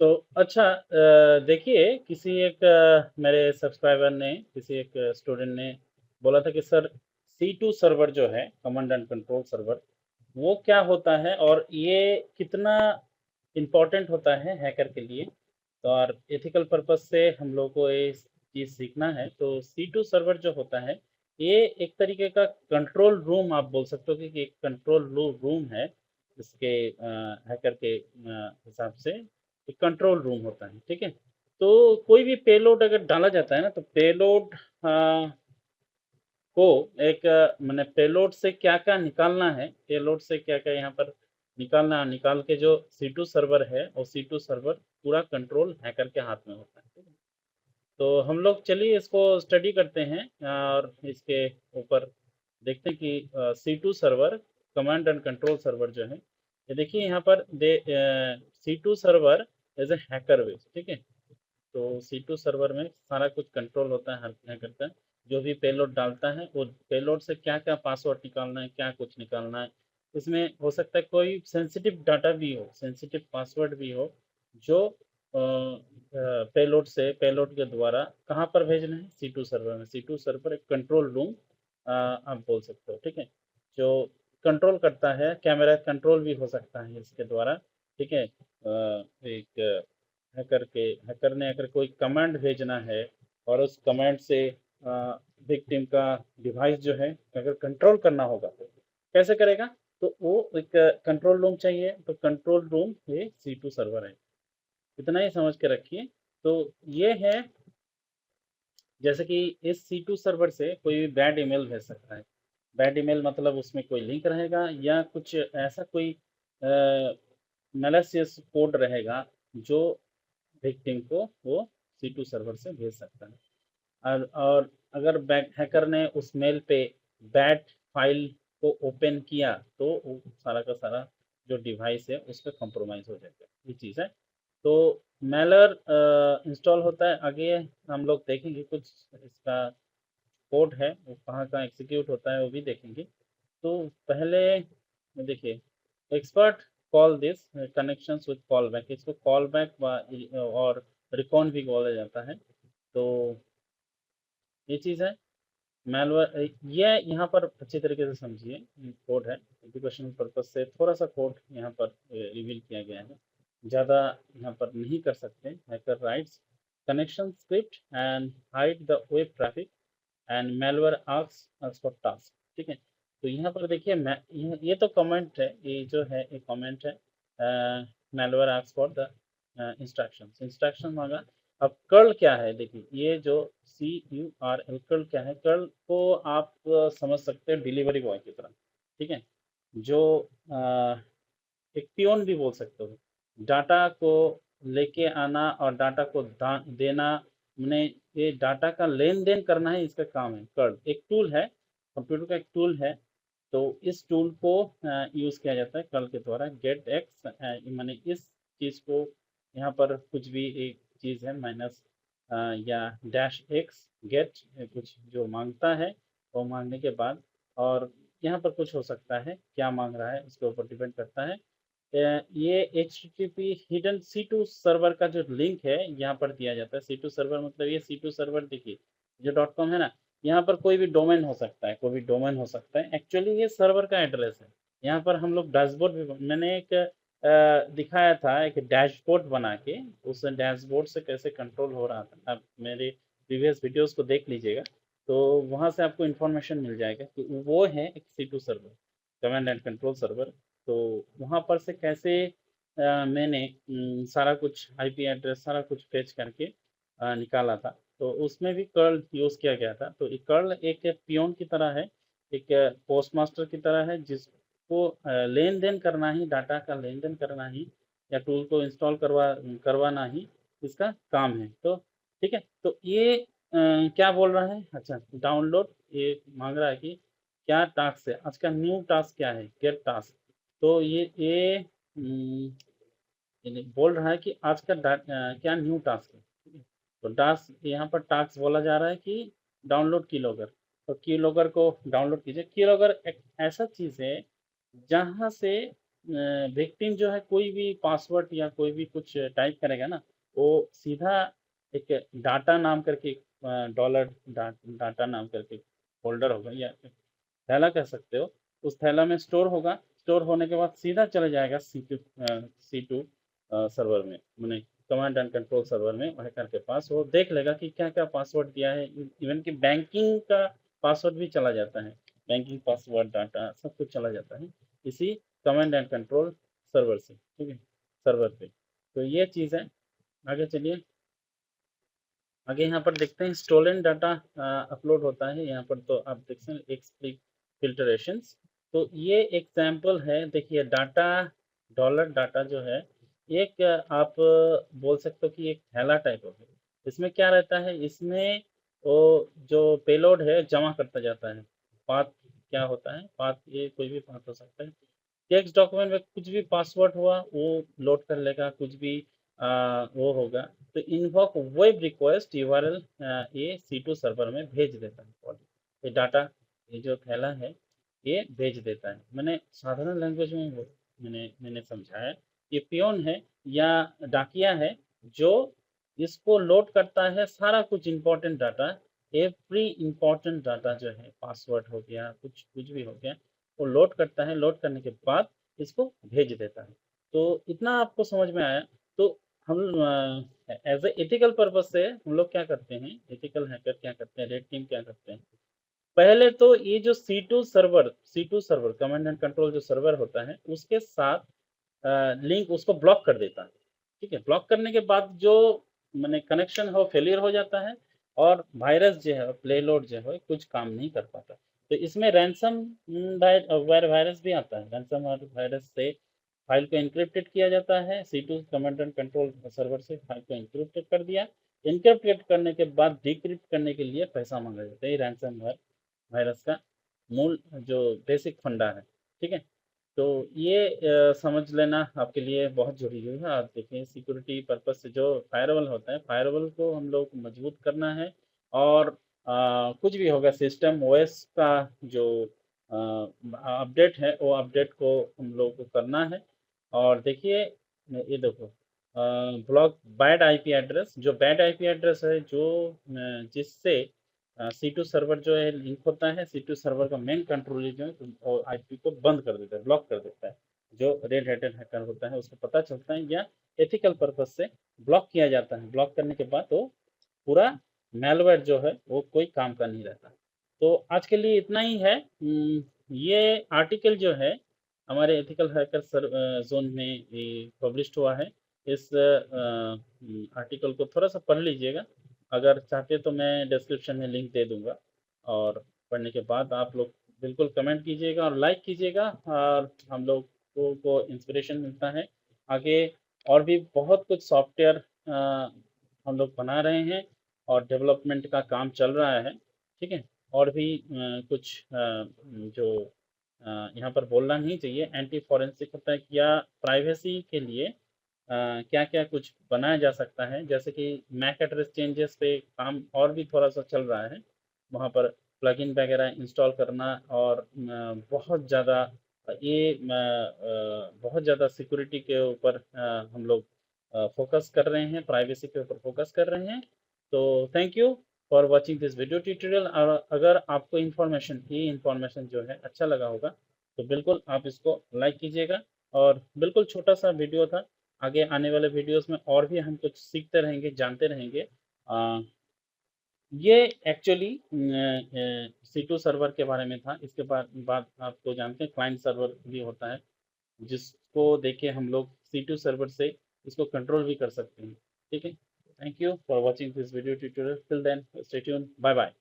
तो अच्छा, देखिए किसी एक मेरे सब्सक्राइबर ने, किसी एक स्टूडेंट ने बोला था कि सर C2 सर्वर जो है, कमांड एंड कंट्रोल सर्वर, वो क्या होता है और ये कितना इम्पोर्टेंट होता है हैकर के लिए। तो और एथिकल पर्पस से हम लोग को ये चीज़ सीखना है। तो C2 सर्वर जो होता है, ये एक तरीके का कंट्रोल रूम आप बोल सकते हो कि एक कंट्रोल रूम है, इसके हैकर के हिसाब से एक कंट्रोल रूम होता है, ठीक है। तो कोई भी पेलोड अगर डाला जाता है ना, तो पेलोड को एक मैंने पेलोड से क्या क्या निकालना है, पेलोड से क्या क्या यहाँ पर निकालना, निकाल के जो C2 सर्वर है, और C2 सर्वर पूरा कंट्रोल हैकर के हाथ में होता है, ठीक है? तो हम लोग चलिए इसको स्टडी करते हैं और इसके ऊपर देखते हैं कि C2 server, command and control server जो है, ये देखिए यहाँ पर C2 server as a hacker base, ठीक है। तो C2 सर्वर में सारा कुछ कंट्रोल होता है हर हैकर का। जो भी पेलोड डालता है, वो पेलोड से क्या क्या पासवर्ड निकालना है, क्या कुछ निकालना है, इसमें हो सकता है कोई सेंसिटिव डाटा भी हो, सेंसिटिव पासवर्ड भी हो, जो पेलोड के द्वारा कहाँ पर भेजना है, C2 सर्वर में। C2 सर्वर एक कंट्रोल रूम आप बोल सकते हो, ठीक है, जो कंट्रोल करता है। कैमरा कंट्रोल भी हो सकता है इसके द्वारा, ठीक है। एक हैकर ने अगर कोई कमांड भेजना है, और उस कमांड से विक्टिम का डिवाइस जो है अगर कंट्रोल करना होगा, तो कैसे करेगा? तो वो एक कंट्रोल रूम चाहिए, तो कंट्रोल रूम ये C2 सर्वर है। इतना ही समझ के रखिए। तो ये है, जैसे कि इस C2 सर्वर से कोई भी बैड ईमेल भेज सकता है। बैड ईमेल मतलब उसमें कोई लिंक रहेगा, या कुछ ऐसा कोई मैलिशियस कोड रहेगा, जो विक्टिम को वो C2 सर्वर से भेज सकता है। और अगर बैक हैकर ने उस मेल पे बैट फाइल को ओपन किया, तो वो सारा का सारा जो डिवाइस है उस पर कंप्रोमाइज हो जाएगा, ये चीज़ है। तो मेलर इंस्टॉल होता है, आगे हम लोग देखेंगे कुछ इसका कोड है, वो कहाँ कहाँ एग्जीक्यूट होता है वो भी देखेंगे। तो पहले देखिए, expert call this connections with call back, इसको कॉल बैक और रिकॉन भी बोला जाता है। तो ये चीज़ है। मैलवेयर ये यहाँ पर अच्छी तरीके से समझिए, कोड है, एजुकेशन पर्पज से थोड़ा सा कोड यहाँ पर रिवील किया गया है, ज़्यादा यहाँ पर नहीं कर सकते। Hacker rights connection script and hide the web traffic and malware asks for task, ठीक है। तो यहाँ पर देखिए, मैं ये तो कमेंट है, ये जो है एक कमेंट है, malware asks for the instruction मांगा। अब कर्ल क्या है, देखिए ये जो CURL, कर्ल क्या है? कर्ल को आप समझ सकते हैं डिलीवरी बॉय की तरह, ठीक है, जो अ, एक पियोन भी बोल सकते हो। डाटा को लेके आना और डाटा को देना, मैंने ये डाटा का लेन देन करना है, इसका काम है। कर्ल एक टूल है, कंप्यूटर का एक टूल है। तो इस टूल को यूज़ किया जाता है कर्ल के द्वारा। गेट एक्स मैंने इस चीज़ को, यहाँ पर कुछ भी एक चीज़ है माइनस या डैश एक्स, गेट कुछ जो मांगता है, वो मांगने के बाद, और यहाँ पर कुछ हो सकता है, क्या मांग रहा है उसके ऊपर डिपेंड करता है। ये HTTP हिडन C2 सर्वर का जो लिंक है यहाँ पर दिया जाता है। C2 सर्वर मतलब ये C2 सर्वर, देखिए जो .com है ना, यहाँ पर कोई भी डोमेन हो सकता है, कोई भी डोमेन हो सकता है, एक्चुअली ये सर्वर का एड्रेस है। यहाँ पर हम लोग डैशबोर्ड भी, मैंने एक दिखाया था, एक डैशबोर्ड बना के, उस डैशबोर्ड से कैसे कंट्रोल हो रहा था। आप मेरे प्रीवियस वीडियोस को देख लीजिएगा, तो वहाँ से आपको इन्फॉर्मेशन मिल जाएगा कि वो है एक C2 server, command and control server. तो वहाँ पर से कैसे मैंने सारा कुछ IP एड्रेस सारा कुछ फेच करके निकाला था। तो उसमें भी कर्ल यूज़ किया गया था। तो कर्ल एक पियोन की तरह है, एक पोस्टमास्टर की तरह है, जिसको लेन देन करना ही, डाटा का लेन देन करना ही, या टूल को इंस्टॉल करवाना ही इसका काम है। तो ठीक है, तो ये क्या बोल रहा है? अच्छा, डाउनलोड, ये मांग रहा है कि क्या टास्क है आज का, न्यू टास्क क्या है, गेट टास्क। तो ये बोल रहा है कि आज का क्या न्यू टास्क है, ठीक है। तो टास्क, यहाँ पर टास्क बोला जा रहा है कि डाउनलोड कीलॉगर। तो कीलॉगर को डाउनलोड कीजिए। कीलॉगर एक ऐसा चीज़ है जहाँ से विक्टिम जो है कोई भी पासवर्ड या कोई भी कुछ टाइप करेगा ना, वो सीधा एक डाटा नाम करके डॉलर डाटा नाम करके फोल्डर होगा या थैला कह सकते हो, उस थैला में स्टोर होगा। स्टोर होने के बाद सीधा चले जाएगा C2 सर्वर में, मैंने कमांड एंड कंट्रोल सर्वर में हैकर के पास। वो देख लेगा कि क्या क्या पासवर्ड दिया है, इवन कि बैंकिंग का पासवर्ड भी चला जाता है, बैंकिंग पासवर्ड डाटा सब कुछ चला जाता है इसी कमांड एंड कंट्रोल सर्वर से, ठीक है, सर्वर पे। तो ये चीज़ है। आगे चलिए, आगे यहाँ पर देखते हैं स्टोलन डाटा अपलोड होता है। यहाँ पर तो आप देख सकते हैं एक्सप्लिक फिल्टरेशंस। तो ये एग्जाम्पल है, देखिए डाटा, डॉलर डाटा जो है एक आप बोल सकते हो कि एक थैला टाइप हो गया। इसमें क्या रहता है, इसमें वो जो पेलोड है जमा करता जाता है। पाथ क्या होता है, पाथ ये कोई भी पाथ हो सकता है। टेक्स्ट डॉक्यूमेंट में कुछ भी पासवर्ड हुआ वो लोड कर लेगा, कुछ भी वो होगा तो इन्वोक वेब रिक्वेस्ट यूआरएल ये C2 सर्वर में भेज देता है। ये डाटा, ये जो थैला है ये भेज देता है। मैंने साधारण लैंग्वेज में मैंने समझाया, ये पियोन है या डाकिया है जो इसको लोड करता है सारा कुछ important data. Every important data जो है, पासवर्ड हो गया, कुछ कुछ भी हो गया, वो लोड करता है। लोड करने के बाद इसको भेज देता है। तो इतना आपको समझ में आया। तो हम एज ए एथिकल पर्पज से हम लोग क्या करते हैं, एथिकल हैकर क्या करते हैं, रेड टीम क्या करते हैं, पहले तो ये जो C2 server command and control जो सर्वर होता है उसके साथ लिंक उसको ब्लॉक कर देता है। ठीक है, ब्लॉक करने के बाद जो मैंने कनेक्शन हो फेलियर हो जाता है और वायरस जो है, प्लेलोड जो है कुछ काम नहीं कर पाता। तो इसमें रैंसम वायर वायरस भी आता है। रैंसम वायरस से फाइल को इंक्रिप्टेड किया जाता है। C2 command and control server से फाइल को इंक्रिप्टेड कर दिया। इंक्रिप्टेड करने के बाद डिक्रिप्ट करने के लिए पैसा मांगा जाता है। ये रैंसम वायरस का मूल जो बेसिक फंडा है। ठीक है, तो ये समझ लेना आपके लिए बहुत ज़रूरी है। आप देखें सिक्योरिटी पर्पस से जो फायरवॉल होता है, फायरवॉल को हम लोग मजबूत करना है। और कुछ भी होगा सिस्टम ओएस का जो अपडेट है वो अपडेट को हम लोग को करना है। और देखिए ये देखो ब्लॉक बैड आईपी एड्रेस, जो बैड आईपी एड्रेस है जो जिससे C2 सर्वर जो है लिंक होता है, C2 सर्वर का मेन कंट्रोलर जो है और आईपी को बंद कर देता है, ब्लॉक कर देता है। जो रेड हैटेड हैकर होता है उसको पता चलता है या एथिकल पर्पज से ब्लॉक किया जाता है। ब्लॉक करने के बाद वो पूरा मैलवेयर जो है वो कोई काम का नहीं रहता। तो आज के लिए इतना ही है। ये आर्टिकल जो है हमारे एथिकल हैकर जोन में पब्लिश हुआ है। इस आर्टिकल को थोड़ा सा पढ़ लीजिएगा, अगर चाहते तो मैं डिस्क्रिप्शन में लिंक दे दूंगा। और पढ़ने के बाद आप लोग बिल्कुल कमेंट कीजिएगा और लाइक कीजिएगा, और हम लोग को इंस्पिरेशन मिलता है आगे। और भी बहुत कुछ सॉफ्टवेयर हम लोग बना रहे हैं और डेवलपमेंट का काम चल रहा है। ठीक है, और भी कुछ जो यहाँ पर बोलना नहीं चाहिए, एंटी फॉरेंसिक होता है या प्राइवेसी के लिए क्या क्या कुछ बनाया जा सकता है। जैसे कि मैक एड्रेस चेंजेस पे काम और भी थोड़ा सा चल रहा है, वहाँ पर प्लगइन वगैरह इंस्टॉल करना। और बहुत ज़्यादा ये बहुत ज़्यादा सिक्योरिटी के ऊपर हम लोग फोकस कर रहे हैं, प्राइवेसी के ऊपर फोकस कर रहे हैं। तो thank you for watching this video tutorial. और अगर आपको ये इन्फॉर्मेशन जो है अच्छा लगा होगा तो बिल्कुल आप इसको लाइक कीजिएगा। और बिल्कुल छोटा सा वीडियो था, आगे आने वाले वीडियोस में और भी हम कुछ सीखते रहेंगे, जानते रहेंगे। ये एक्चुअली C2 सर्वर के बारे में था। इसके बाद आपको जानते हैं क्लाइंट सर्वर भी होता है, जिसको देखे हम लोग C2 सर्वर से इसको कंट्रोल भी कर सकते हैं। ठीक है, thank you for watching this video tutorial. Till then stay tuned, bye bye.